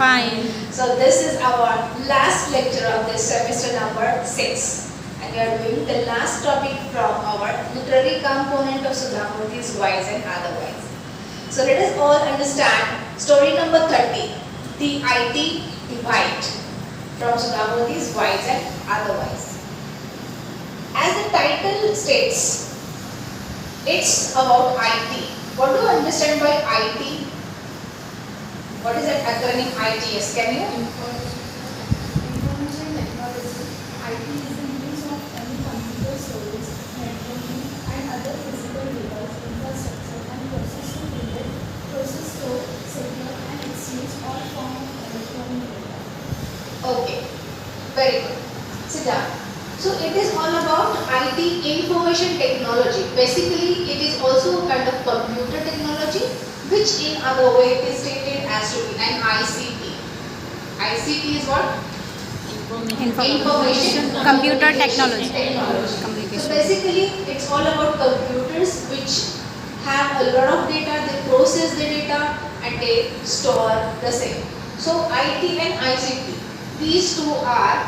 Fine. So this is our last lecture of this semester number 6. And we are doing the last topic from our literary component of Sudhamurthy's Whys and Otherwise. So let us all understand story number 30, the IT divide from Sudhamurthy's Whys and Otherwise. As the title states, it's about IT. What do you understand by IT? What is that acronym ITS? Can you? Information technology. IT is the use of any computer storage, networking, and other physical device infrastructure and process to create, process, store, secure, and exchange all form of electronic data. Okay, very good. Sit down. So it is all about IT, information technology. Basically, it is also a kind of computer technology, which in other way is stated as to be an ICT. ICT is what? Information Computer technology. So Communication. basically, it's all about computers which have a lot of data. They process the data and they store the same. So IT and ICT, these two are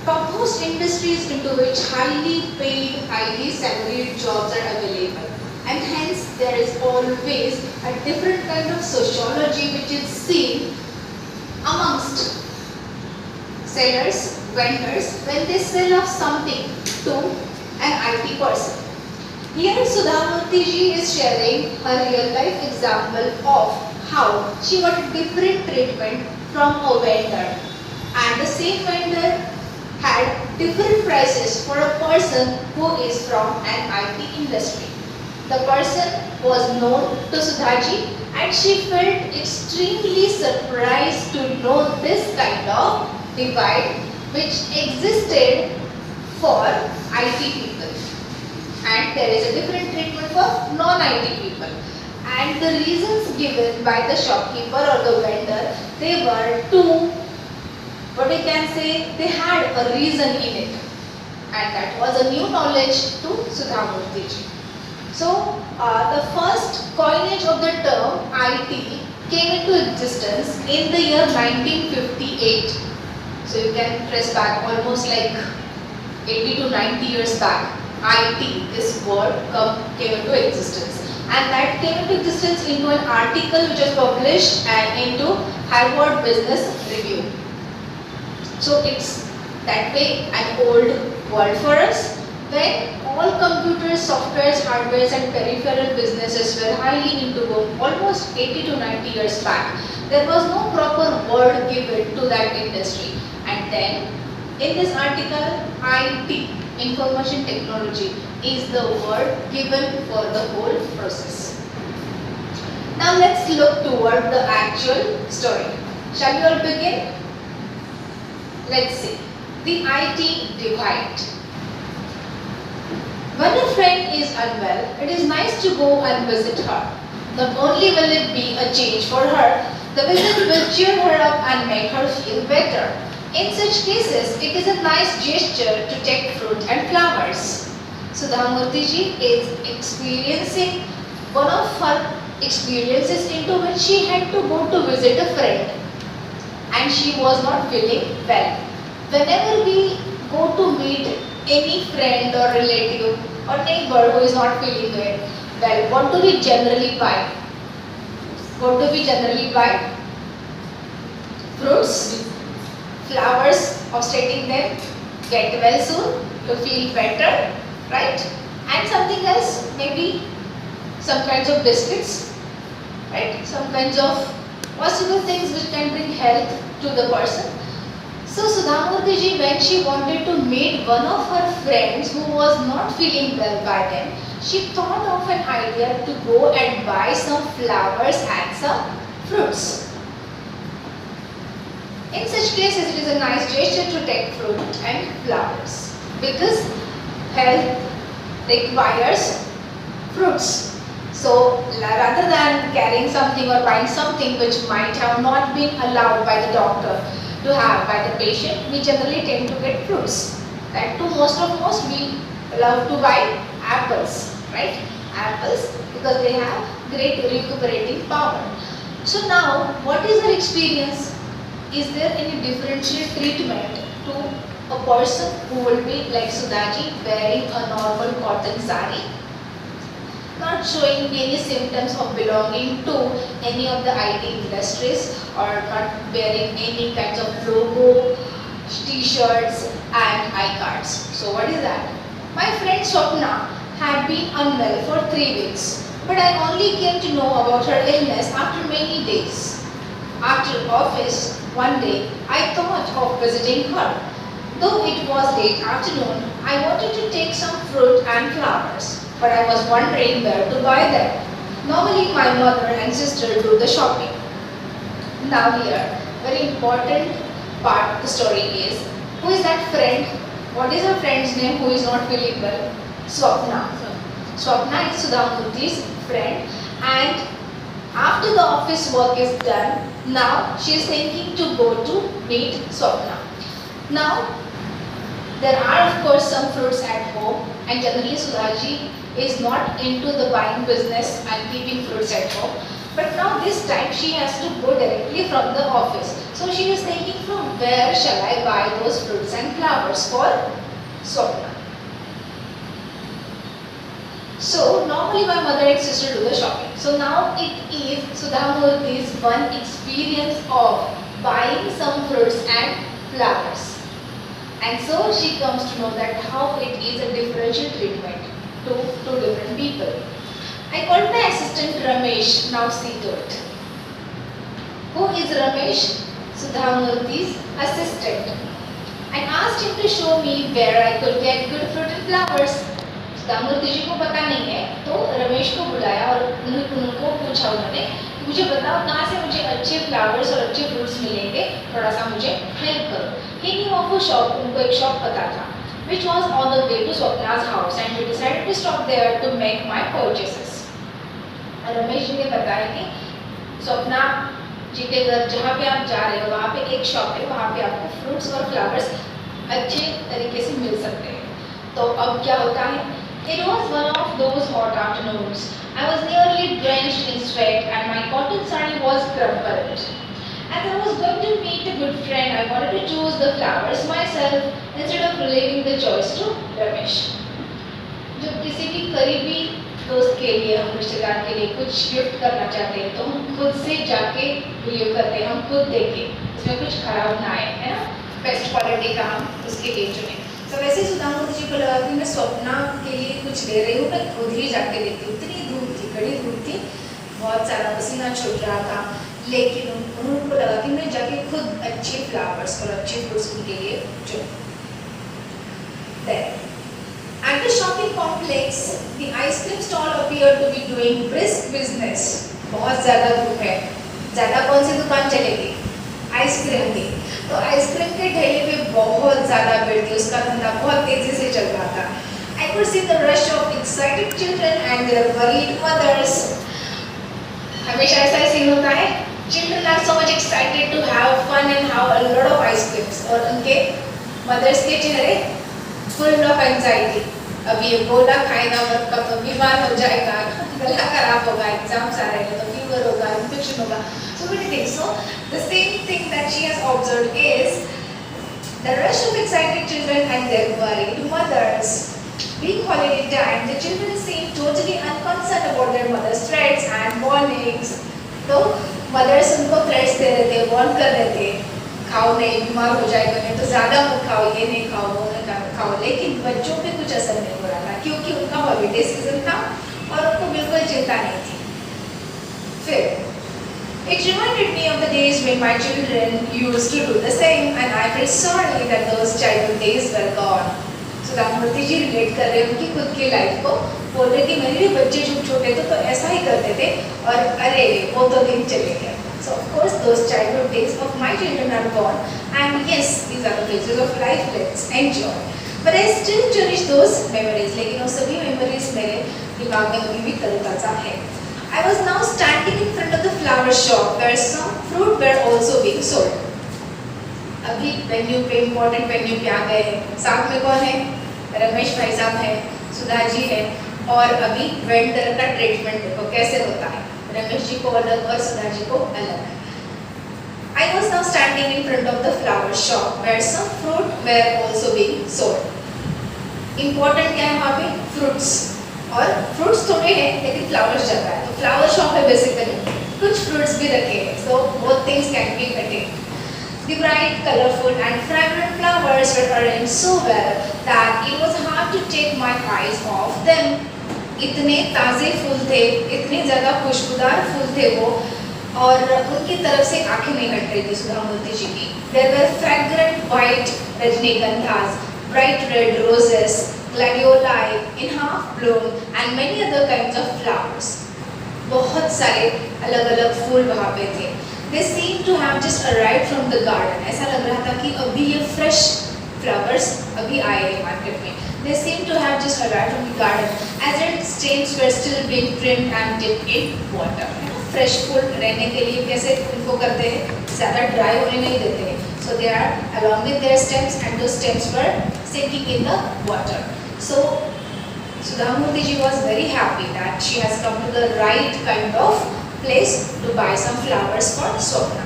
topmost industries into which highly paid, highly salaried jobs are available, and hence there is always a different kind of sociology which is seen amongst sellers, vendors when they sell off something to an IT person. Here Sudhamurthy ji is sharing her real life example of how she got a different treatment from a vendor, and the same vendor had different prices for a person who is from an IT industry. The person was known to Sudhaji and she felt extremely surprised to know this kind of divide which existed for IT people. And there is a different treatment for non-IT people. And the reasons given by the shopkeeper or the vendor, they were two. What we can say, they had a reason in it, and that was a new knowledge to Sudhamurthy ji. So, the first coinage of the term IT came into existence in the year 1958. So, you can trace back almost like 80 to 90 years back. IT, this word came into existence, and that came into existence into an article which was published and into Harvard Business Review. So it's that way an old world for us, when all computers, softwares, hardwares and peripheral businesses were highly into boom almost 80 to 90 years back. There was no proper word given to that industry, and then in this article, IT, information technology, is the word given for the whole process. Now let's look toward the actual story. Shall we all begin? Let's see. The IT divide. When a friend is unwell, it is nice to go and visit her. Not only will it be a change for her, the visit will cheer her up and make her feel better. In such cases, it is a nice gesture to take fruit and flowers. Sudhamurthy ji is experiencing one of her experiences into which she had to go to visit a friend, and she was not feeling well. Whenever we go to meet any friend or relative or neighbor who is not feeling well, what do we generally buy? What do we generally buy? Fruits, flowers of stating them, get well soon, to feel better, right? And something else, maybe some kinds of biscuits, right? Some kinds of possible things which can bring health to the person. So Sudhamurthy ji, when she wanted to meet one of her friends who was not feeling well by then, she thought of an idea to go and buy some flowers and some fruits. In such cases, it is a nice gesture to take fruit and flowers, because health requires fruits. So rather than carrying something or buying something which might have not been allowed by the doctor to have by the patient, we generally tend to get fruits. That too, most we love to buy apples, right? Apples, because they have great recuperating power. So now, what is her experience? is there any differential treatment to a person who will be like Sudhaji wearing a normal cotton sari, not showing any symptoms of belonging to any of the IT industries or not wearing any kinds of logo, t-shirts and iCards. So what is that? My friend Swapna had been unwell for 3 weeks, but I only came to know about her illness after many days. After office, one day, I thought of visiting her. Though it was late afternoon, I wanted to take some fruit and flowers, but I was wondering where to buy them. Normally, my mother and sister do the shopping. Now here, very important part of the story is, who is that friend? What is her friend's name who is not feeling well? Swapna. Swapna is Sudhamurthy's friend, and after the office work is done, now she is thinking to go to meet Swapna. Now, there are of course some fruits at home, and generally Sudhaji is not into the buying business and keeping fruits at home. But now this time she has to go directly from the office. So she is thinking, from where shall I buy those fruits and flowers for Swapna? So normally my mother and sister do the shopping. So now it is Sudhamurthy's one experience of buying some fruits and flowers. And so she comes to know that how it is a differential treatment to two different people. I called my assistant Ramesh, now see to it. Who is Ramesh? Sudhamurthy's assistant. I asked him to show me where I could get good fruit and flowers. Sudhamurthy जी को पता नहीं है, तो रमेश को बुलाया और उनको पूछा उन्होंने, मुझे बताओ कहाँ से मुझे अच्छे फ्लावर्स और अच्छे फ्रूट्स मिलेंगे, थोड़ा सा मुझे हेल्प करो. He knew of a shop, उनको एक शॉप पता था, which was on the way to Swapna's house, and we decided to stop there to make my purchases. Ramesh ji ने बताया कि स्वप्ना जी के घर जहाँ पे आप जा रहे हो वहाँ पे एक शॉप है, वहाँ पे आपको फ्रूट्स और फ्लावर्स अच्छे तरीके से मिल सकते हैं. तो अब क्या होता है? It was one of those hot afternoons. I was nearly drenched in sweat and my cotton sari was crumpled. As I was going to meet a good friend, I wanted to choose the flowers myself instead of leaving the choice to Ramesh. जब किसी भी करीबी दोस्त के लिए, हम रिश्तेदार के लिए कुछ गिफ्ट करना चाहते हैं तो हम खुद से जाके बिलीव करते हैं, हम खुद देखें इसमें कुछ खराब ना आए, है ना, बेस्ट क्वालिटी का हम उसके लिए चुनें. तो वैसे सुधामूर्ति जी को लगा कि मैं स्वप्ना के लिए कुछ ले रही हूँ, मैं खुद ही जाके देखती हूँ. इतनी धूप थी, कड़ी धूप थी, बहुत सारा पसीना छूट रहा था, लेकिन उनको लगा कि मैं जाके खुद अच्छे फ्लावर्स और अच्छे फ्रूट्स उनके लिए चुनूं. At the shopping complex, the ice cream stall appeared to be doing brisk business. बहुत ज़्यादा धूप है, ज़्यादा कौन सी दुकान चलेगी? आइसक्रीम की. तो आइसक्रीम के ठेले पे बहुत ज़्यादा भीड़ थी, उसका धंधा बहुत तेज़ी से चल रहा था. I could see the rush of excited children and their worried mothers. हमेशा ऐसा ही सीन होता है. Children are so much excited to have fun and have a lot of ice creams, और उनके mothers के चेहरे full of anxiety. अब ये गोला खाएगा बच्चा तो बीमार हो जाएगा, गला खराब होगा, एग्जाम्स आ रहे हैं तो फीवर होगा, इन्फेक्शन होगा. So many things. So the same thing that she has observed is the rush of excited children and their worried mothers. Being holiday time, the children seem totally unconcerned about their mother's threats and warnings. तो mothers उनको threats दे रहे थे, warn कर रहे थे, खाओ नहीं, बीमार हो जाएगा नहीं तो ज़्यादा मत खाओ, ये नहीं खाओ, वो नहीं खाओ. लेकिन बच्चों पे कुछ असर नहीं हो रहा था क्योंकि उनका हॉलीडे सीजन था और उनको बिल्कुल चिंता नहीं थी. फिर it reminded me of the days when my children used to do the same, and I felt sorry that those childhood days were gone. Sudha Murty ji relate कर रहे हैं उनकी खुद की लाइफ को, बोल रहे कि मेरे भी बच्चे जब छोटे थे तो ऐसा ही करते थे और अरे वो तो दिन चले गए. So of course those childhood days of my children are gone, and yes, these are the phases of life, let's enjoy. But I still cherish those memories. लेकिन वो सभी memories मेरे दिमाग में अभी भी तरोताज़ा है. I was now standing in front of the flower shop where some fruit were also being sold. अभी वेन्यू पे, इम्पोर्टेंट वेन्यू पे आ गए हैं. साथ में कौन है? रमेश भाई साहब है, सुधा जी है, और अभी वेंडर का ट्रीटमेंट देखो कैसे होता है. रमेश जी को अलग और सुधा जी को अलग. I I was now standing in front of the flower shop where some fruit were also being sold. Important क्या है वहाँ पे? Fruits. और fruits थोड़े हैं लेकिन flowers ज़्यादा है. तो flower shop है basically. कुछ fruits भी रखे हैं. So both things can be attained. The bright, colorful and fragrant flowers were arranged so well that it was hard to take my eyes off them. इतने ताज़े फूल थे, इतने ज़्यादा खुशबूदार फूल थे वो, और उनकी तरफ से आंखें नहीं हट रही थी सुधा मूर्ति जी की. There were fragrant white rajnikandhas, bright red roses, gladioli in half bloom and many other kinds of flowers. बहुत सारे अलग-अलग फूल वहाँ पे थे. They seemed to have just arrived from the garden. ऐसा लग रहा था कि अभी ये fresh flowers अभी आए हैं मार्केट में. They seemed to have just arrived from the garden, as its stems were still being trimmed and dipped in water. Fresh फूल रहने के लिए कैसे उनको करते हैं? ज़्यादा dry होने नहीं देते हैं. So they are along with their stems, and those stems were sinking in the water. So Sudha Murthy ji was very happy that she has come to the right kind of place to buy some flowers for Swapna.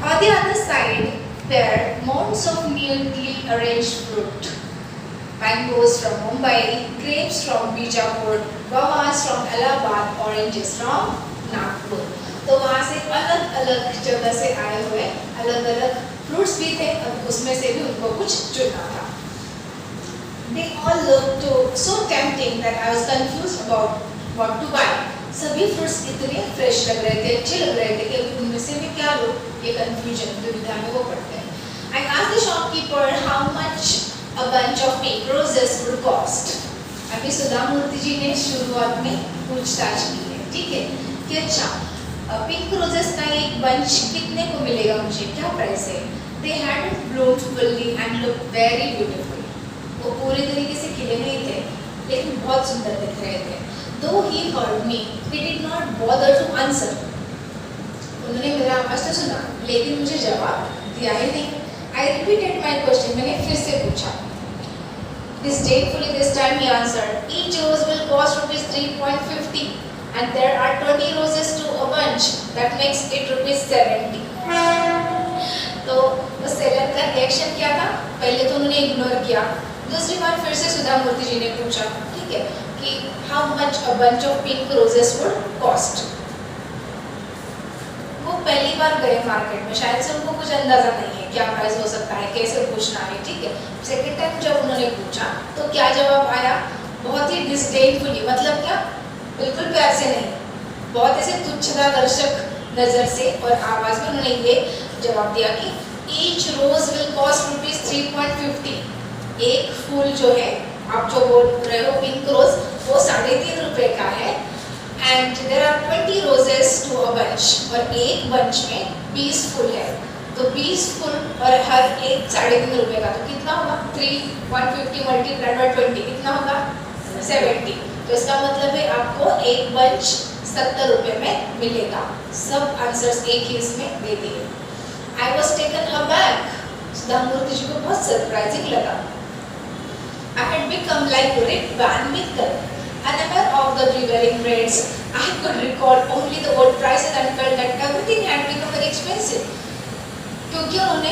On the other side were mounds of neatly arranged fruit. Mangoes from Mumbai, grapes from Bijapur, guavas from Allahabad, oranges from Nagpur. तो वहाँ से अलग-अलग जगह से आए हुए अलग-अलग fruits भी थे, और उसमें से भी उनको कुछ चुनना था. They all looked so tempting that I was confused about what to buy. सभी फ्रूट्स इतने फ्रेश लग रहे थे, अच्छे लग रहे थे कि उनमें से मैं क्या लूँ, ये कंफ्यूजन दुविधा में वो पड़ते हैं. I asked the shopkeeper how much a bunch of pink roses would cost. अभी सुधा मूर्ति जी ने शुरुआत में पूछताछ की है, ठीक है, कि अच्छा पिंक रोजेस का एक बंच कितने को मिलेगा मुझे, क्या प्राइस है. They hadn't bloomed fully and looked very beautiful. वो पूरे तरीके से खिले नहीं थे, लेकिन बहुत सुंदर दिख रहे थे. Though he heard me, he did not bother to answer. उन्होंने मेरा आवाज़ तो सुना, लेकिन मुझे जवाब दिया ही नहीं. I repeated my question. मैंने फिर से पूछा. Disdainfully this time he answered, each rose will cost rupees 3.50 and there are 20 roses to a bunch. That makes it rupees 70. तो उस सेलर का रिएक्शन क्या था? पहले तो उन्होंने इग्नोर किया. दूसरी बार फिर से सुधा मूर्ति जी ने पूछा, ठीक है, कि how much a bunch of pink roses would cost. वो पहली बार गए मार्केट में, शायद से उनको कुछ अंदाजा नहीं है क्या प्राइस हो सकता है, कैसे पूछना है, ठीक है. सेकेंड टाइम जब उन्होंने पूछा तो क्या जवाब आया? बहुत ही डिस्डेनफुली, मतलब क्या, बिल्कुल प्यार से नहीं, बहुत ऐसे तुच्छता दर्शक नज़र से और आवाज़ में उन्होंने ये जवाब दिया कि each rose will cost rupees 3.50. एक फूल जो है, आप जो बोल रहे हो पिंक रोज, वो 3.5 रुपये का है. And there are 20 roses to a bunch, और एक बंच में 20 फूल है. तो 20 फूल और हर एक 3.5 रुपये का, तो कितना होगा? 150 मल्टीप्लाइड बाय 20 कितना होगा? 70. तो इसका मतलब है आपको एक बंच 70 रुपये में मिलेगा. सब आंसर्स एक ही इसमें दे दिए. I was taken aback. सुधा मूर्ति जी को बहुत सरप्राइजिंग लगा. I had become like Rip Van Winkle, unaware of the prevailing rates. I could recall only the old prices and felt that everything had become very expensive. क्योंकि उन्होंने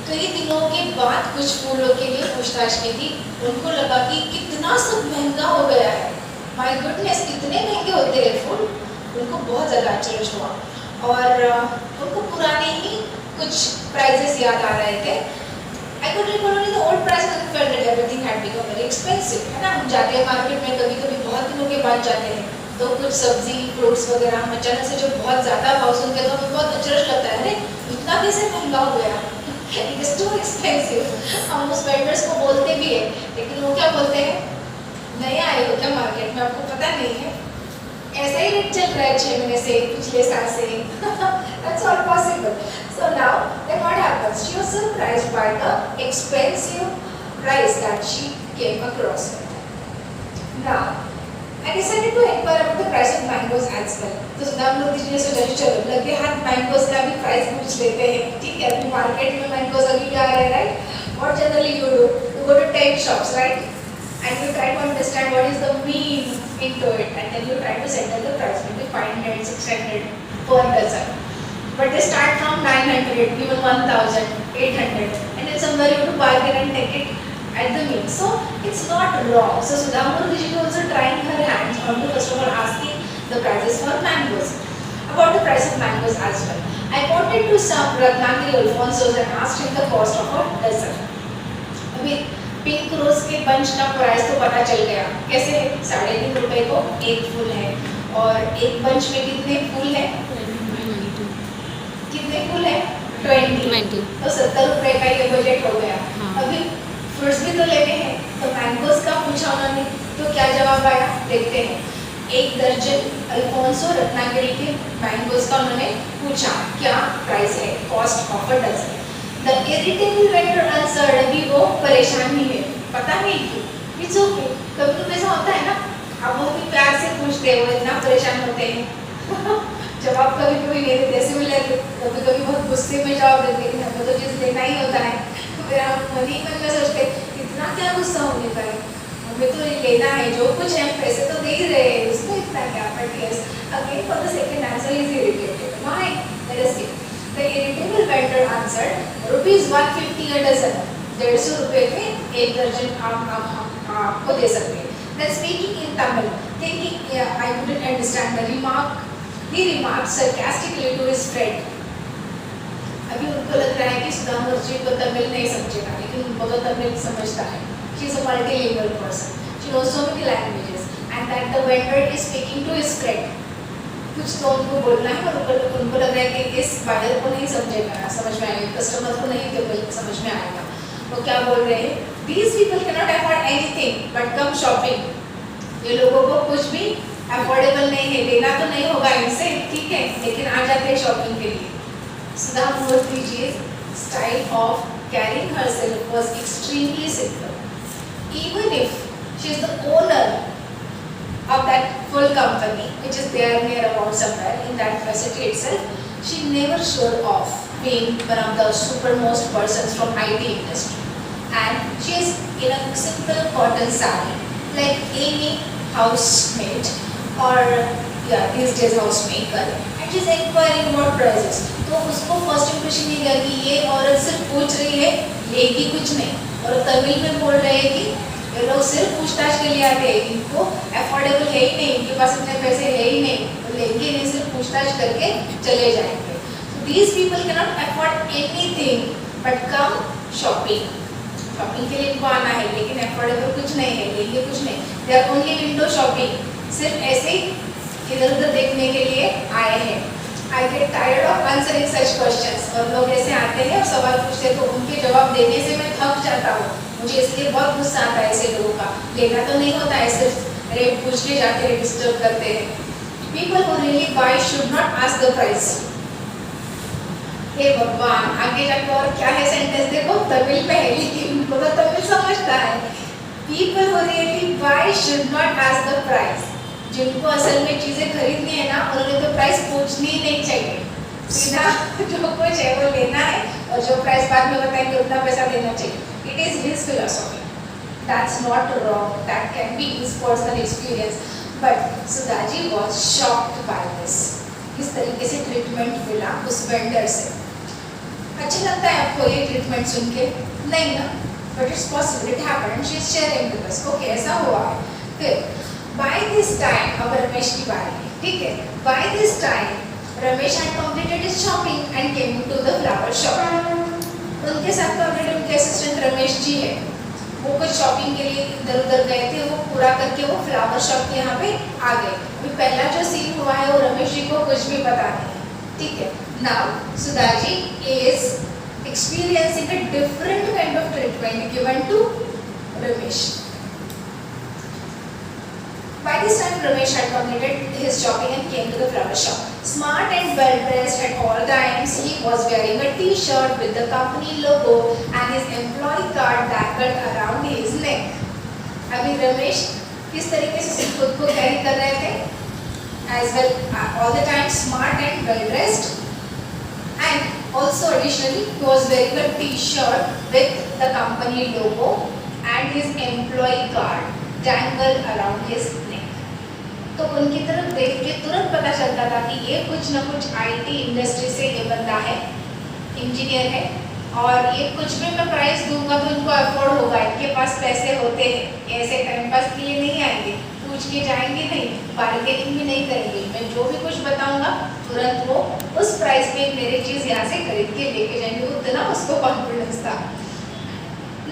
कई दिनों के बाद कुछ फूलों के लिए पूछताछ की थी, उनको लगा कि कितना सब महंगा हो गया है. माय गुडनेस, कितने महंगे होते हैं फूल. उनको बहुत ज़्यादा आश्चर्य हुआ और उनको पुराने ही कुछ प्राइजेस याद आ रहे थे. I could recall only the old prices and felt that everything had become very expensive. है ना, हम जाते हैं मार्केट में कभी-कभी बहुत दिनों के बाद जाते हैं, तो कुछ सब्जी फ्रूट्स वगैरह हम अचानक से जो बहुत ज़्यादा भाव सुनते हैं तो हमें बहुत अचरज लगता है, अरे इतना कैसे महंगा हो गया, इट इज़ टू एक्सपेंसिव. हम उस वेंडर्स को बोलते भी है, लेकिन वो क्या बोलते हैं, नए आए हो क्या मार्केट में, आपको पता नहीं है, ऐसा ही रेट चल रहा है 6 महीने से, पिछले साल से. That's all possible. So now, then what happens? She was surprised by the expensive price that she came across. Now, I decided to inquire about the price of mangoes as well. तो सुधा मूर्ति जी ने सोचा कि चलो लगे हाथ mangoes का भी price पूछ लेते हैं, ठीक है. अभी मार्केट में मैंगोज अभी क्या आ रहे हैं, right? What generally you do? You go to 10 shops, right? And you try to understand what is the mean into it, and then you try to settle the price, maybe 500, 600 per dozen. but they start from 900, even 1,800, and then somewhere you have to bargain and take it at the mean. So it's not wrong. So Sudha Murthy is also trying her hands on to first of all asking the prices for mangoes. About the price of mangoes as well. I wanted to some Ratnagiri Alfonsos and asked him the cost of a dozen. अभी pink rose के bunch का price तो पता चल गया कैसे 3.5 को एक फूल है, और एक बंच में कितने फूल है, कितने फूल है 20, तो 70 रुपए का ये बजट हो गया। अभी फ्रूट्स भी तो लेने हैं, तो मैंगोज का पूछा उन्होंने, तो क्या जवाब आया देखते हैं। 1 दर्जन अल्फोंसो रत्नागिरी के मैंगोज का उन्होंने पूछा क्या प्राइस है, cost of a dozen. The irritable vendor answered, अभी वो परेशान ही है, पता नहीं क्यों। इट्स ओके, कभी कभी ऐसा होता है ना, आप बहुत ही प्यार से पूछते हैं, वो इतना परेशान होते हैं जवाब कभी कभी नहीं देते, ऐसे मिले कभी कभी बहुत गुस्से में जवाब देते हैं, हमें तो चीज़ लेना ही होता है, फिर हम मन ही मन में सोचते इतना क्या गुस्सा होने का है, हमें तो लेना है, जो कुछ है पैसे तो दे ही रहे हैं, उसमें इतना क्या। But yes, again for the second answer is irritated. Why? Let us see. The irritable vendor answered ₹150 a dozen, 150 रुपए में एक दर्जन आपको दे सकते हैं। Then speaking in Tamil, thinking I couldn't understand the remark, he remarked sarcastically to his friend. अभी उनको लग रहा है कि सुधा मुर्जी को तमिल नहीं समझेगा, लेकिन उनको तो तमिल समझता है। She is a multilingual person. She knows so many languages, and that the vendor is speaking to his friend. कुछ तो उनको बोलना है और उनको लग रहा है कि इस बायर को नहीं समझेगा, समझ में आएगा, कस्टमर को नहीं समझ में आएगा। वो क्या बोल रहे हैं? These people cannot afford anything but come shopping. ये लोगों को कुछ भी अफोर्डेबल नहीं है, लेना तो नहीं होगा इनसे, ठीक है, लेकिन आ जाते हैं शॉपिंग के लिए। Sudha Murthy's style of carrying herself was extremely simple. Even if she is the owner of that full company, which is there near about somewhere in that facility itself, she never showed off being one of the supermost persons from IT industry. And she is in a simple cotton saree, like any housemaid or these days housemaker, and she is inquiring what prices. तो उसको first impression ये लगा कि ये औरत सिर्फ पूछ रही है, लेगी कुछ नहीं, और तमिल में बोल रहे हैं कि ये लोग सिर्फ पूछताछ के लिए आते हैं, इनको अफोर्डेबल है ही नहीं, इनके पास इतने पैसे है ही नहीं, तो लेंगे नहीं, सिर्फ पूछताछ करके चले जाएंगे। These people cannot afford anything but come shopping. Shopping के लिए इनको आना है, लेकिन अफोर्डेबल कुछ नहीं है, लेंगे कुछ नहीं, they are only window shopping, सिर्फ ऐसे इधर उधर देखने के लिए आए हैं। I get tired of answering such questions. और लोग ऐसे आते हैं और सवाल पूछते हैं, तो उनके जवाब देने से मैं थक जाता हूँ, मुझे इसलिए बहुत गुस्सा आता है ऐसे लोगों का। लेना तो नहीं होता है, सिर्फ रेट पूछ के जाते हैं, डिस्टर्ब करते हैं। People who really buy should not ask the price. हे भगवान, आगे जाकर और क्या है सेंटेंस देखो, तमिल में है, लेकिन उनको तो तमिल समझता है। People who really buy should not ask the price. जिनको असल में चीजें खरीदनी है ना, उन्होंने तो प्राइस पूछनी ही नहीं चाहिए, सीधा जो कुछ है वो लेना है, और जो प्राइस बाद में बताएंगे उतना पैसा देना चाहिए। It is his philosophy. That's not wrong. That can be his personal experience. But Sudhaji was shocked by this. इस तरीके से ट्रीटमेंट मिला उस वेंडर से। अच्छा लगता है आपको ये ट्रीटमेंट सुन के? नहीं ना? But it's possible. It happened. She is sharing with us. Okay, ऐसा हुआ है। फिर By this time, अब रमेश की बारी है, ठीक है? By this time, Ramesh had completed his shopping and came to the flower shop. उनके साथ तो ऑलरेडी उनके असिस्टेंट रमेश जी है, वो कुछ शॉपिंग के लिए इधर उधर गए थे, वो पूरा करके वो फ्लावर शॉप के यहाँ पे आ गए। अभी पहला जो सीन हुआ है वो रमेश जी को कुछ भी पता नहीं है, ठीक है? Now, Sudhaji is experiencing a different kind of treatment given to Ramesh. By this time, Ramesh had completed his shopping and came to the flower shop. Smart and well dressed at all times, he was wearing a T-shirt with the company logo and his employee card dangled around his neck. अभी रमेश किस तरीके से खुद को carry कर रहे थे? As well, all the time smart and well dressed, and also additionally he was wearing a T-shirt with the company logo and his employee card dangled around his neck. तो उनकी तरफ देख के तुरंत पता चलता था कि ये कुछ ना कुछ आईटी इंडस्ट्री से ये बंदा है, इंजीनियर है, और ये कुछ भी मैं प्राइस दूंगा तो इनको अफोर्ड होगा, इनके पास पैसे होते हैं, ऐसे टाइम पास के लिए नहीं आएंगे, पूछ के जाएंगे नहीं, बार्गेनिंग भी नहीं करेंगे, मैं जो भी कुछ बताऊंगा तुरंत वो उस प्राइस पे मेरी चीज़ यहाँ से खरीद के लेके जाएंगे, उतना उसको कॉन्फिडेंस था।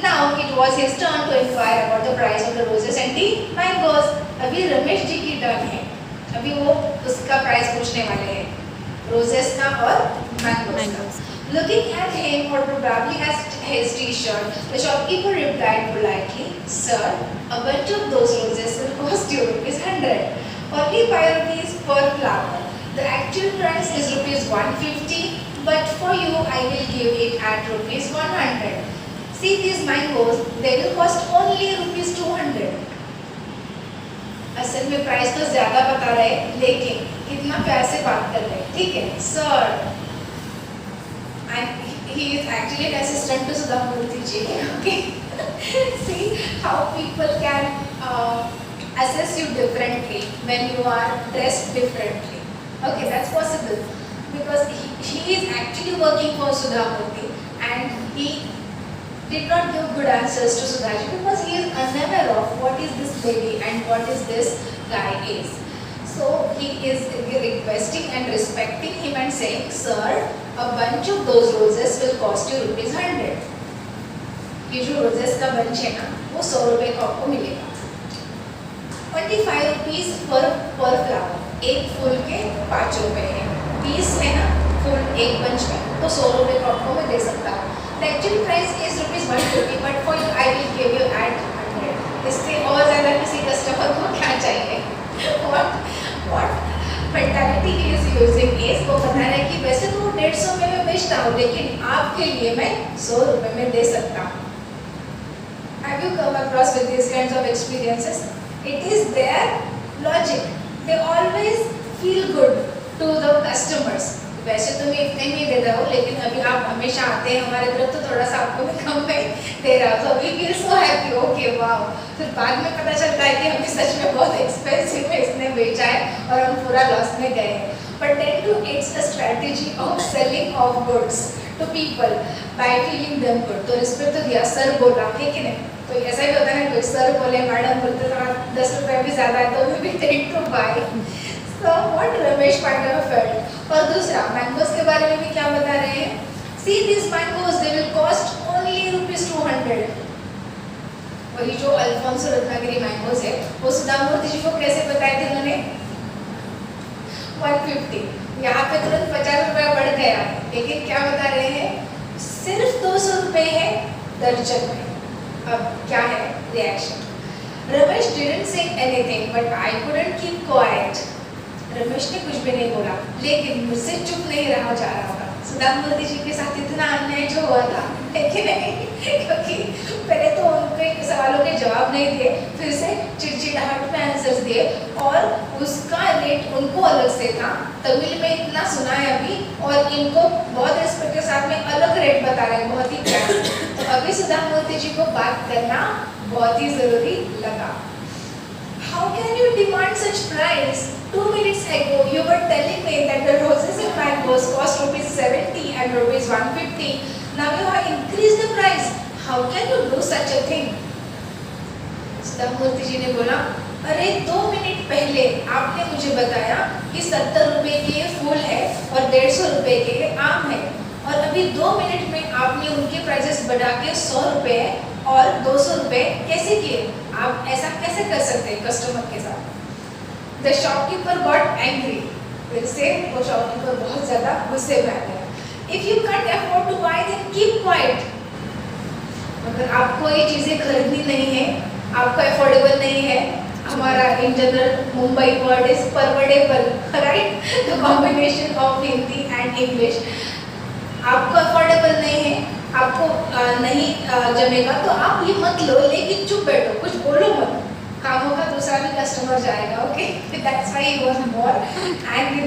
Now it was his turn to inquire about the price of the roses and the mangoes. अभी रमेश जी की टर्न है, अभी वो उसका प्राइस पूछने वाले हैं, रोजेस का और मैंगोस का। Looking at him or probably at his t-shirt, the shopkeeper replied politely, "Sir, a bunch of those roses will cost you ₹100, only 5 rupees per flower. The actual price is ₹150, but for you I will give it at ₹100. See these mangoes, they will cost only ₹200." असल में price तो ज्यादा बता रहे, लेकिन कितना प्यार से बात कर रहे, ठीक है, sir. And he is actually an assistant to Sudha Murthy ji. Okay, see how people can assess you differently when you are dressed differently. Okay, that's possible because he is actually working for Sudha Murthy and he did not give good answers to Sudhaji because he is unaware of what is this lady and what is this guy is. So he is requesting and respecting him and saying, "Sir, a bunch of those roses will cost you ₹100. ये जो roses का bunch है ना, वो 100 रुपए का आपको मिलेगा। 25 rupees per flower. एक फूल के 5 रुपए है, 20 है ना फूल एक bunch में, तो 100 रुपए का आपको मैं दे सकता हूँ। The actual price is ₹150, but for you I will give you at 100. इससे और ज़्यादा किसी कस्टमर को क्या चाहिए? What mentality he is using is वो बता रहा है कि वैसे तो 150 में मैं बेचता हूँ, लेकिन आपके लिए मैं 100 रुपए में दे सकता हूँ। Have you come across with these kinds of experiences? It is their logic. They always feel good to the customers. वैसे तो मैं इतने ही दे रहा हूँ, लेकिन अभी आप हमेशा आते हैं हमारे तरफ, तो थोड़ा सा आपको मैं कम में दे रहा हूँ, तो अभी feel so happy, okay wow. फिर बाद में पता चलता है कि हमें सच में बहुत एक्सपेंसिव में इसने बेचा है और हम पूरा लॉस में गए हैं। But then too, it's a strategy of selling of goods to people by feeling them good. तो इस पर तो दिया, सर बोला है कि नहीं, तो ऐसा भी होता है ना, कोई सर बोले, मैडम बोलते, थोड़ा 10 रुपये भी ज़्यादा है तो we tend to buy. So what Ramesh Pandava felt. और दूसरा मैंगोस के बारे में भी क्या बता रहे हैं? See these mangoes, they will cost only ₹200. वही जो अल्फोंसो रत्नागिरी मैंगोस है, वो सुधा मूर्ति जी को कैसे बताए थे उन्होंने? 150. यहाँ पे तुरंत 50 रुपया बढ़ गया, लेकिन क्या बता रहे हैं? सिर्फ 200 रुपये है दर्जन में। अब क्या है reaction? Ramesh didn't say anything, but I couldn't keep quiet. Ramesh ने कुछ भी नहीं बोला, लेकिन मुझसे चुप नहीं रहा जा रहा था। सुधा मूर्ति जी के साथ इतना अन्याय जो हुआ था, लेकिन क्योंकि पहले तो उनके सवालों के जवाब नहीं दिए, फिर से चिड़चिड़ाहट में आंसर्स दिए, और उसका रेट उनको अलग से था। तमिल में इतना सुना है अभी, और इनको बहुत रिस्पेक्ट के साथ में अलग रेट बता रहे हैं, बहुत ही प्यार। तो अभी सुधा मूर्ति जी को बात करना बहुत ही जरूरी लगा। How can you demand such price? 2 minutes ago, you were telling me that the roses and mangoes cost ₹70 and ₹150. Now you have increased the price. How can you do such a thing? सुधा मूर्ति जी ने बोला, अरे 2 minute पहले आपने मुझे बताया कि 70 रुपए के फूल है और 150 रुपए के आम है, और अभी 2 मिनट में आपने उनके प्राइसेस बढ़ा के 100 रुपए और 200 रुपए कैसे किए? आप ऐसा कैसे कर सकते हैं कस्टमर के साथ? The shopkeeper got angry. फिर से वो शॉपकीपर बहुत ज़्यादा गुस्से में आ गया। If you can't afford to buy, then keep quiet. अगर आपको ये चीज़ें खरीदनी नहीं है, आपको अफोर्डेबल नहीं है, हमारा in general Mumbai word is परवडेबल, right? The combination of Hindi and English. आपको अफोर्डेबल नहीं है, आपको नहीं जमेगा, तो आप ये मत लो, लेकिन चुप बैठो, कुछ बोलो मत, काम होगा दूसरा भी कस्टमर जाएगा। Okay, that's why he was more angry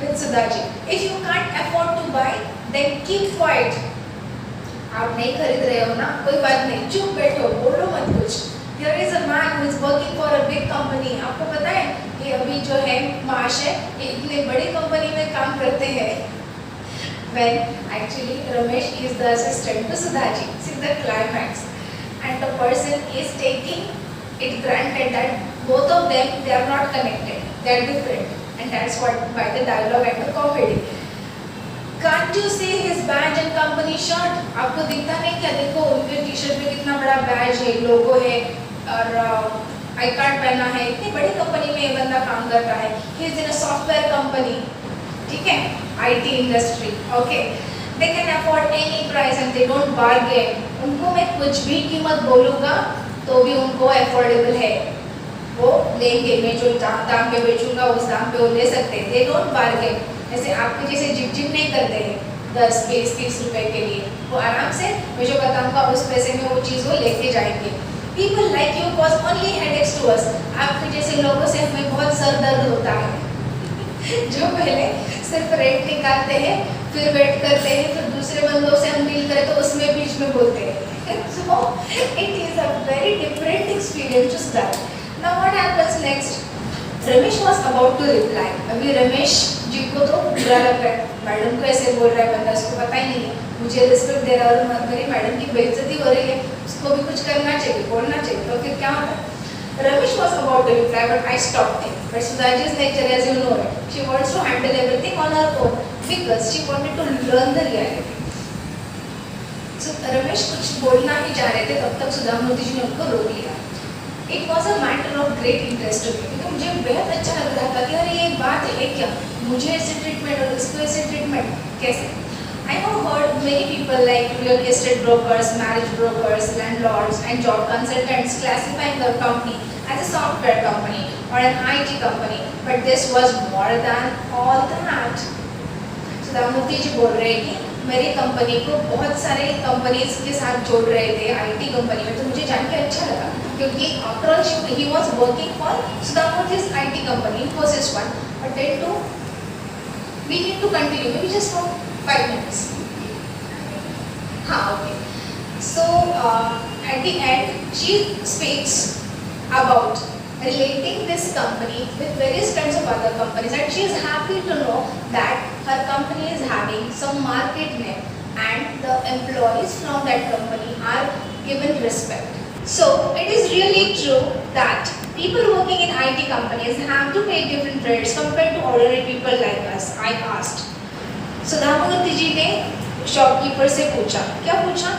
with Sudhaji. If you can't afford to buy, then keep quiet. आप नहीं खरीद रहे हो ना, कोई बात नहीं, चुप बैठो, बोलो मत कुछ। Here is a man who is working for a big company. आपको पता है ये अभी जो है माश है, ये इतने बड़ी कंपनी में काम करते हैं, when actually Ramesh is the assistant to Sudhaji. See the climax, and the person is taking it granted that both of them, they are not connected, they are different, and that's what by the dialogue and the comedy. Can't you see his badge and company shirt? आपको दिखता नहीं क्या? देखो उनके T shirt पे कितना बड़ा बैज है, लोगो है और आई कार्ड पहना है। इतनी बड़ी कंपनी में ये बंदा काम करता है। He is in a software company, ठीक है, IT industry, okay. They can afford any price and they don't bargain. उनको मैं कुछ भी कीमत बोलूँगा तो भी उनको अफोर्डेबल है, वो लेंगे। मैं जो दाम पे बेचूंगा उस दाम पे वो ले सकते हैं। They don't bargain. जैसे आपके जैसे जिप नहीं करते हैं 10, 20, 30 रुपए के लिए, वो आराम से मैं जो बताऊंगा उस पैसे में वो चीज़ वो लेके जाएंगे। People like you cause only headaches to us. आपके जैसे लोगों से हमें बहुत सर दर्द होता है जो पहले सिर्फ रेट निकालते हैं, फिर वेट करते हैं, फिर दूसरे बंदों से हम डील करें तो उसमें बीच में बोलते हैं। So it is a very different experience to start. Now what happens next? Ramesh was about to reply. अभी रमेश जी को तो बुरा लग रहा है, मैडम को ऐसे बोल रहा है बंदा, उसको पता ही नहीं है मुझे रिस्पेक्ट दे रहा है और मेरी मैडम की बेइज्जती हो रही है, उसको भी कुछ करना चाहिए, बोलना चाहिए। तो फिर क्या होता है? Ramesh was about to reply, but I stopped him. But Sudhaji's nature, as you know it, she wants to handle everything on her own because she wanted to learn the reality. So Ramesh कुछ बोलना ही चाह रहे थे, तब तक सुधामूर्ति जी ने उनको रोक लिया। It was a matter of great interest to me, क्योंकि मुझे बेहद अच्छा लग रहा था कि अरे ये बात है क्या, मुझे ऐसे ट्रीटमेंट और इसको ऐसे ट्रीटमेंट कैसे? I have heard many people like real estate brokers, marriage brokers, landlords and job consultants classifying their company as a software company or an IT company, but this was more than all that. Sudha Murty जी बोल रहे हैं कि मेरी company को बहुत सारे companies के साथ जोड़ रहे थे आईटी कंपनी में, तो मुझे जान के अच्छा लगा क्योंकि after all he was working for सुधामूर्ति's IT company, Infosys one, but then to we need to continue maybe just for 5 minutes. हाँ, okay. So at the end she speaks about relating this company with various kinds of other companies, and she is happy to know that her company is having some market name and the employees from that company are given respect. So it is really true that people working in IT companies have to pay different rates compared to ordinary people like us. I asked. Sudha Murty जी ने shopkeeper से पूछा, क्या पूछा?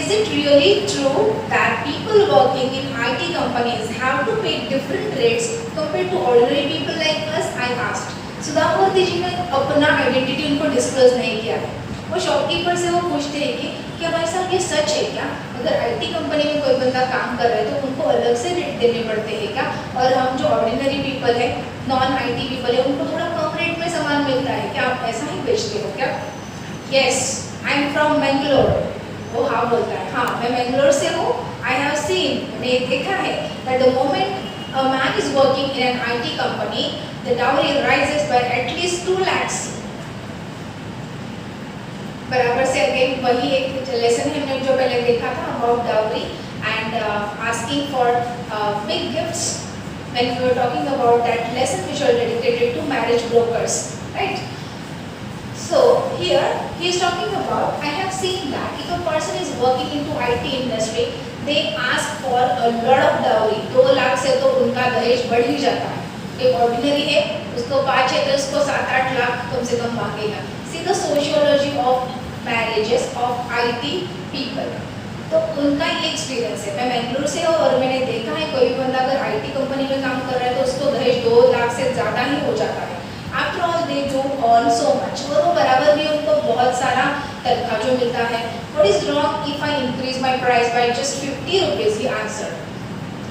Is it really true that people working in IT companies have to pay different rates compared to ordinary people like us? I asked. Sudha Murty जी ने अपना identity उनको disclose नहीं किया है। वो शॉपकीपर से वो पूछते हैं कि क्या भाई साहब ये सच है क्या? अगर आईटी कंपनी में कोई बंदा काम कर रहा है तो उनको अलग से रेट देने पड़ते हैं क्या? और हम जो ऑर्डिनरी पीपल है, नॉन आईटी पीपल है, उनको थोड़ा कम रेट में सामान मिलता है क्या? आप ऐसा ही बेचते हो क्या? Yes, I am from Bangalore. वो हाँ बोलता है, हाँ मैं बेंगलोर से हूँ। आई हैव सीन, मैंने देखा है that the moment a man is working in an IT company, the dowry rises by at least 2 lakhs. बराबर से अगेन वही एक लेसन हमने जो पहले देखा था about dowry and asking for big gifts when we were talking about that lesson which was dedicated to marriage brokers, right? So here he is talking about, I have seen that if a person is working into IT industry, they ask for a lot of dowry. 2 lakh से तो उनका दहेज बढ़ ही जाता है। एक ordinary है उसको 5 है तो उसको 7-8 लाख कम से कम मांगेगा। See the sociology of marriages of IT people. तो उनका ये एक्सपीरियंस है। मैं बेंगलुरु से हूँ और मैंने देखा है कोई भी बंदा अगर आईटी कंपनी में काम कर रहा है तो उसको दहेज 2 लाख से ज़्यादा ही हो जाता है। After all they do earn so much और वो बराबर भी उनको बहुत सारा तनख्वाह जो मिलता है। What is wrong if I increase my price by just 50 rupees? He answer.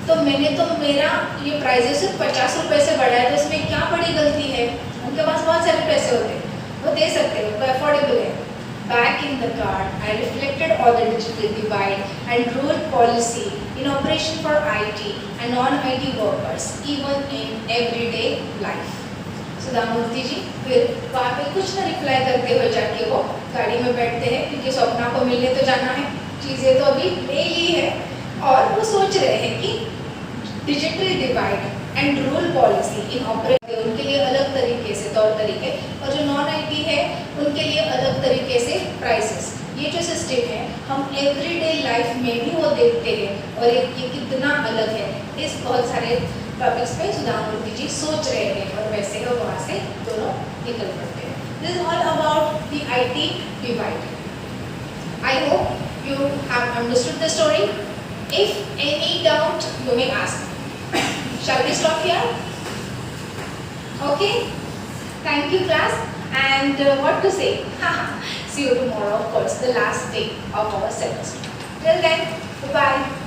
तो मैंने तो मेरा ये प्राइजेस सिर्फ 50 रुपये से बढ़ाया तो इसमें क्या बड़ी गलती है? उनके पास बहुत सारे पैसे होते हैं, वो दे सकते हैं, वो अफोर्डेबल है। Back in the card, I reflected all the digital divide and rule policy in operation for IT and non-IT workers, even in everyday life. Sudha Murty जी फिर वहाँ पे कुछ ना रिप्लाई करते हुए जाके वो गाड़ी में बैठते हैं क्योंकि स्वप्ना को मिलने तो जाना है, चीज़ें तो अभी ले ली है और वो सोच रहे हैं कि digital divide and rule policy in operate, उनके लिए अलग तरीके से तौर तरीके, और जो नॉन आईटी है उनके लिए अलग तरीके से प्राइसेस। ये जो सिस्टम है हम एवरीडे लाइफ में भी वो देखते हैं, और ये कितना अलग है, इस बहुत सारे टॉपिक्स पे सुधामूर्ति जी सोच रहे हैं, और वैसे वो वहाँ से दोनों निकल पड़ते हैं। This is all about the IT divide. I hope you have understood the story. If any doubt, you may ask. Shall we stop here? Okay. Thank you, class. And what to say? See you tomorrow, of course, the last day of our semester. Till then, bye-bye.